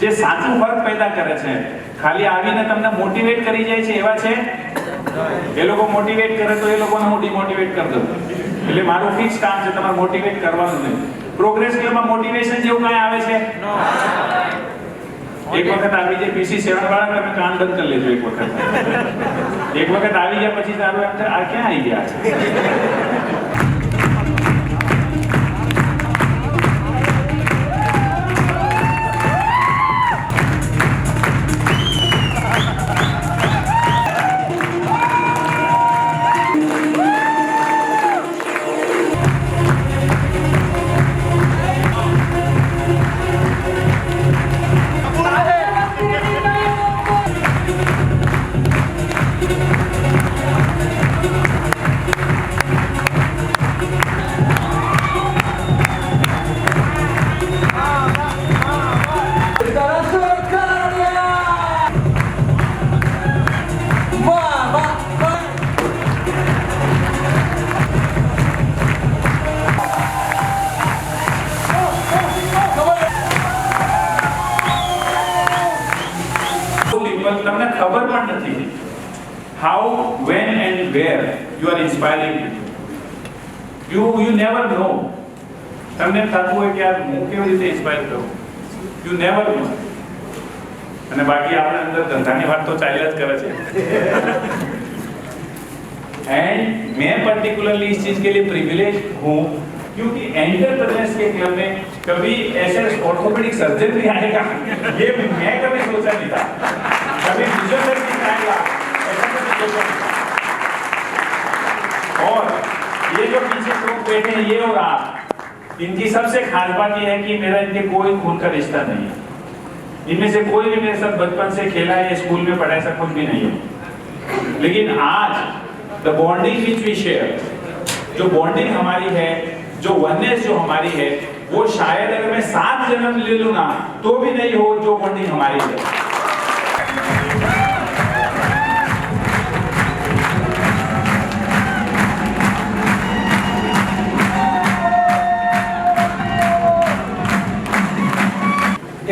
જે સાચું ફરક પેદા કરે છે. ખાલી આવીને તમને મોટિવેટ કરી જાય છે એવા છે. એ લોકો મોટિવેટ કરે તો એ લોકોને હું ડિમોટિવેટ કરી દઉં. એટલે મારું ફિક્સ કામ છે તમારે મોટિવેટ કરવાનું નહીં. પ્રોગ્રેસ ક્લબમાં મોટિવેશન જેવું કાંઈ આવે છે? એક વખત આવી જાય PC7 વાળા તમે કાન બંધ કરી લેજો. એક વખત આવી ગયા પછી તારું એમ થાય આ ક્યાં આવી ગયા છે. તમને ખબર પણ નથી how, when and where you are inspiring people. You never know. તમને થતું હોય કે યાર હું કેવી રીતે ઇન્સ્પાયર કરું. You never know. અને બાકી આપણે અંદર ધંધાની વાત તો ચાલ્યા જ કરે છે. एंड मैं पर्टिकुलरली इस चीज के लिए प्रिविलेज हूँ क्योंकि एंटरप्रेन्योर्स के क्लब में कभी ऐसे ऑर्थोपेडिक सर्जन भी आएगा ये मैं कभी सोचा नहीं था. कभी फिजियोथेरेपी आएगा ऐसा कभी सोचा नहीं. और ये जो पीछे लोग बैठे हैं ये और आप, इनकी सबसे खास बात ये है कि मेरा इनके कोई खून का रिश्ता नहीं है. इनमें से कोई भी मेरे साथ बचपन से खेला है, स्कूल में पढ़ा, ऐसा कुछ भी नहीं है. लेकिन आज the bonding which we share, जो बॉन्डिंग हमारी है, जो वननेस जो हमारी है, वो शायद अगर मैं 7 जन्म ले लूं ना तो भी नहीं हो जो बॉन्डिंग हमारी है.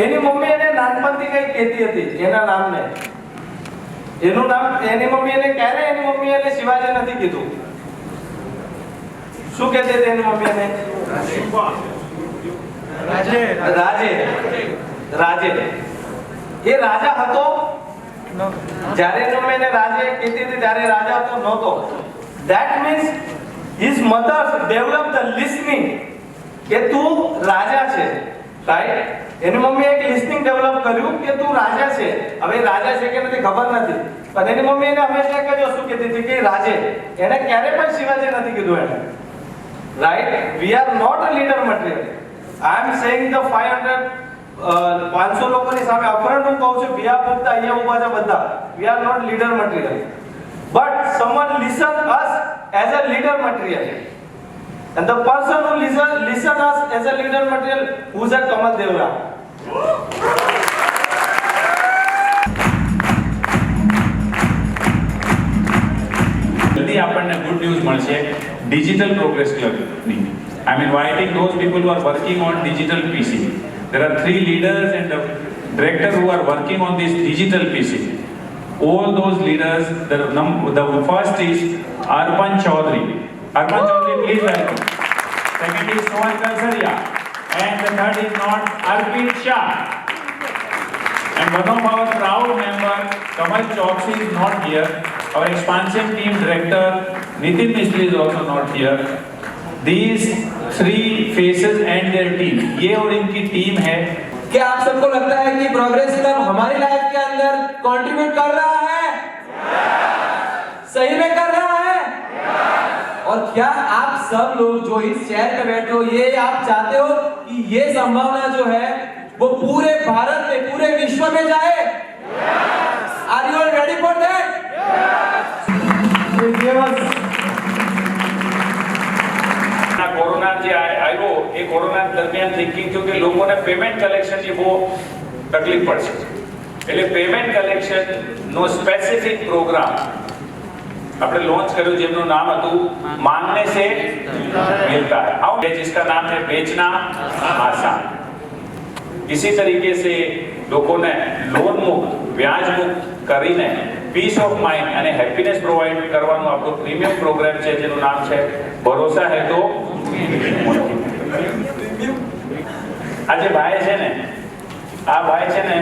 એની મમ્મી એને નાનપણથી કઈ કહેતી હતી એના નામને. એનું નામ એની મમ્મી એને ક્યારે એની મમ્મી એને શિવાજી નથી કીધું. શું કહેતી હતી એની મમ્મી એને? રાજે. એ રાજા હતો જ્યારે એની મમ્મી એને રાજે કહેતી હતી ત્યારે રાજા હતો નહોતો. That means his mother develop the listening કે તું રાજા છે. રાઈટ. એની મમ્મી એક લિસનિંગ ડેવલપ કર્યું કે તું રાજા છે. હવે રાજા છે કે નથી ખબર નથી, પણ એની મમ્મી એને હંમેશા એક જ વસ્તુ કહેતી હતી કે રાજે. એને ક્યારે પણ શિવાજી નથી કીધું એને. Right. We are not a leader material. I am saying the 500 લોકોની સામે અપહરણ હું કહું છું, ભિયા પુખ્તા અહીંયા ઊભા છે બધા. We are not leader material, but someone listen us as a leader material. And the person who listen us as a leader material, who's a Kamal Devra. जल्दी આપણને ગુડ ન્યૂઝ મળશે ડિજિટલ પ્રોગ્રેસ ક્લબની. I am inviting those people who are working on digital PC. There are 3 leaders and the director who are working on this digital PC. All those leaders, the first is Arpan Chaudhary. Arpan Chaudhary, please welcome. Second is Sohan Kansaria. And the third is not Arpit Shah. And one of our proud member, Kamal Choksi, is not here. Our expansion team director, Nitin Mistry, is also not here. These 3 faces and their team. ये और इनकी team है. क्या आप सबको लगता है कि प्रोग्रेस क्लब हमारी लाइफ के अंदर कंट्रीब्यूट कर रहा है? सही में कर रहा है? और क्या आप सब लोग जो इस चेयर पे बैठे हो, ये आप चाहते हो कि ये संभावना जो है वो पूरे भारत में, पूरे विश्व में जाए? Are you ready for that? Corona જે આવ્યો એ કોરોના દરમિયાન થિંકિંગ થયું કે લોકોને પેમેન્ટ કલેક્શનની બહુ તકલીફ પડશે, એટલે પેમેન્ટ કલેક્શન નો સ્પેસિફિક પ્રોગ્રામ આપણે लॉन्च કર્યું જેમનું નામ હતું मांगने से मिलता है, जिसका नाम है बेचना आसान। इसी तरीके से લોકોને લોન મુક્ત, વ્યાજ મુક્ત કરીને પીસ ઓફ માઇન્ડ અને હેપીનેસ પ્રોવાઈડ કરવાનું આપણો પ્રીમિયમ પ્રોગ્રામ છે જેનું નામ છે ભરોસા હે તો આજે ભાઈ છે ને, આ ભાઈ છે ને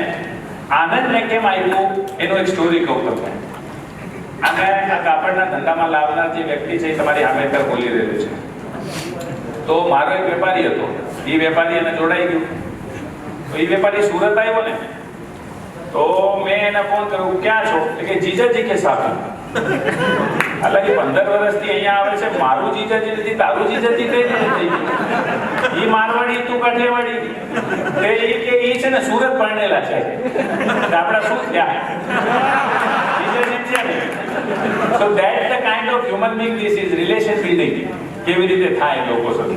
આનંદને કેમ આવ્યું એનો એક સ્ટોરી કહું તમને। અને આ કાપડના ધંધામાં લાવનાર જે વ્યક્તિ છે એ તમારી સામે અત્યારે બોલી રહેલું છે। તો મારો એક વેપારી હતો, એ વેપારી એને જોડાઈ ગયું, તો એ વેપારી સુરત આવ્યો ને, તો મેં એને ફોન કર્યો, ક્યાં છો? કે જીજાજી કે સાથ। એટલે કે 15 વર્ષથી અહીંયા આવે છે, મારું જીજાજી નથી, તારું જીજાજી કઈ રીતે થઈ ગયું? ઈ મારવાડી, તું કાઠિયાવાડી, તે ઈ કે ઈ છે ને સુરત પરણેલા છે, આપડા શું થયા? જીજાજી છે ને। So that's the kind of human being this is, relation building કેવી રીતે થાય લોકો સાથે,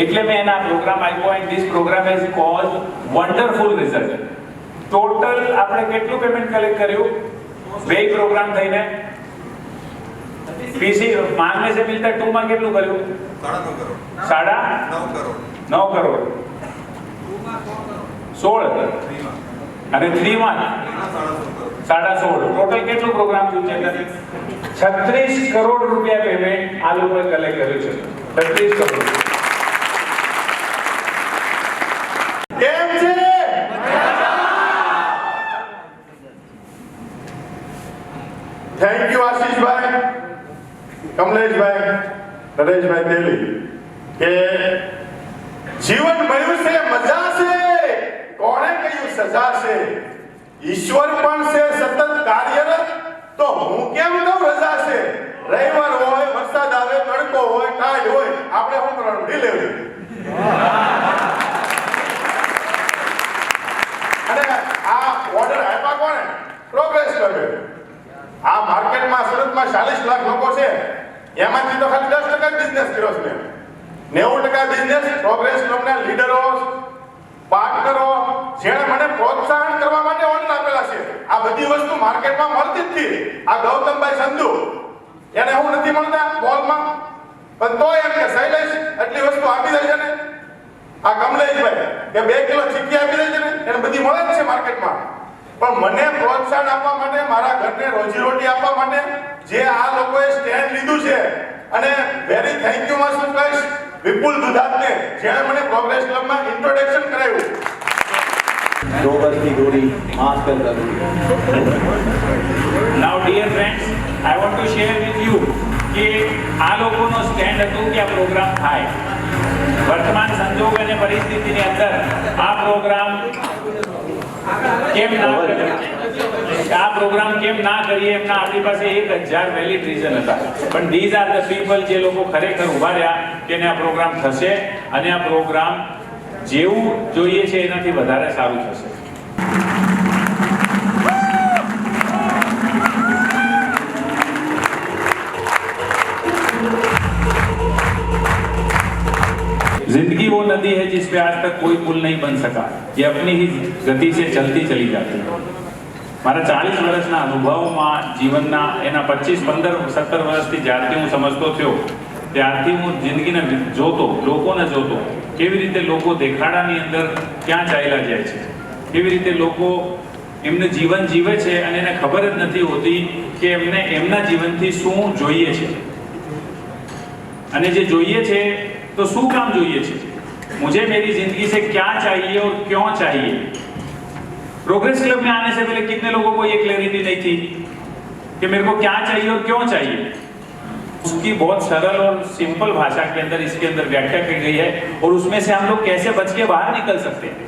એટલે મેં એના પ્રોગ્રામ આપ્યો, and this program has caused wonderful result। Total આપણે કેટલું પેમેન્ટ કલેક્ટ કર્યું બે પ્રોગ્રામ થઈને? પીસી માંગને સે મિલતા 2 માં કેટલું કર્યું? 9.5 કરોડ, 16 અને 3 માં 16.5, ટોટલ કેટલું પ્રોગ્રામ થયું છે? 36 કરોડ રૂપિયા પેમેન્ટ આ લોકોએ કલેક્ટ કર્યું છે। 36 કરોડ કેમ છે? થેન્ક યુ આશીષભાઈ, કમલેશભાઈ, નરેશભાઈ તેલી કે જીવન મળ્યું છે મજા છે, કોણે કહ્યું સજા છે? ઈશ્વર પણ છે સતત કાર્યરત, તો હું કેમ કહું રજા છે? રવિવાર હોય, વરસાદ આવે, તડકો હોય, ટાઈડ હોય, આપણે શું કરવાનું? ડિલિવરી। અને આ ઓર્ડર આપ્યા કોણે? પ્રોગ્રેસ ક્લબે। આ માર્કેટમાં સુરતમાં 40 લાખ લોકો છે, એમાંથી તો ખાલી 10% બિઝનેસ કર્યો છે, 90% બિઝનેસ પ્રોગ્રેસ ક્લબના લીડરો, પાર્ટનરો, જેણે મને પ્રોત્સાહન કરવા માટે ઓર્ડર આપેલા છે। આ બધી વસ્તુ માર્કેટમાં મળતી જ હતી। આ ગૌતમભાઈ સંધુ, એને હું નથી મળતા મોલમાં, પણ તો એમ કે શૈલેષ આટલી વસ્તુ આપી દે છે ને, આ કમલેશભાઈ કે 2 કિલો ચીક્કી આપી દે છે ને, એને બધી મળે જ છે માર્કેટમાં। પણ મને પ્રોત્સાહન આપવા માટે, મારા ઘરને રોજીરોટી આપવા માટે જે આ લોકોએ સ્ટેન્ડ લીધું છે, અને વેરી થેન્ક યુ માં શું કહીશ વિપુલ દુધાતને, જેણે મને પ્રોગ્રેસ ક્લબમાં ઇન્ટ્રોડક્શન કરાવ્યું। 2 गज की दूरी, मास्क का जरूरी। Now dear friends, I want to share with you કે આ લોકોનો સ્ટેન્ડ હતું કે આ પ્રોગ્રામ થાય। વર્તમાન સંજોગ અને પરિસ્થિતિની અંદર આ પ્રોગ્રામ કેમ ના કરીએ, આ પ્રોગ્રામ કેમ ના કરીએ, એમના આપણી પાસે 1000 વેલિડ રીઝન હતા, પણ these are the people જે લોકો ખરેખર ઊભા રહ્યા કે આ પ્રોગ્રામ થશે અને આ પ્રોગ્રામ જેવું જોઈએ છે એનાથી વધારે સારું થશે। जिंदगी वो नदी है जिस पे आज तक कोई पुल नहीं बन सका, ये अपनी ही गति से चलती चली जाती है। મારા 40 વર્ષના અનુભવમાં જીવનના એના 25, 15, 17 વર્ષથી જ્યારથી હું સમજતો થયો ત્યારથી હું જિંદગીને જોતો, લોકોને જોતો, કેવી રીતે લોકો દેખાડાની અંદર ક્યાં ચાલ્યા જાય છે, કેવી રીતે લોકો એમને જીવન જીવે છે અને એને ખબર જ નથી હોતી કે એમને એમના જીવનથી શું જોઈએ છે, અને જે જોઈએ છે तो શું કામ જોઈએ છે, मुझे मेरी जिंदगी से क्या चाहिए और क्यों चाहिए। प्रोग्रेस क्लब में आने से पहले कितने लोगों को ये क्लैरिटी नहीं थी कि मेरे को क्या चाहिए और क्यों चाहिए। उसकी बहुत सरल और सिंपल भाषा के अंदर इसके अंदर व्याख्या की गई है, और उसमें से हम लोग कैसे बच के बाहर निकल सकते हैं।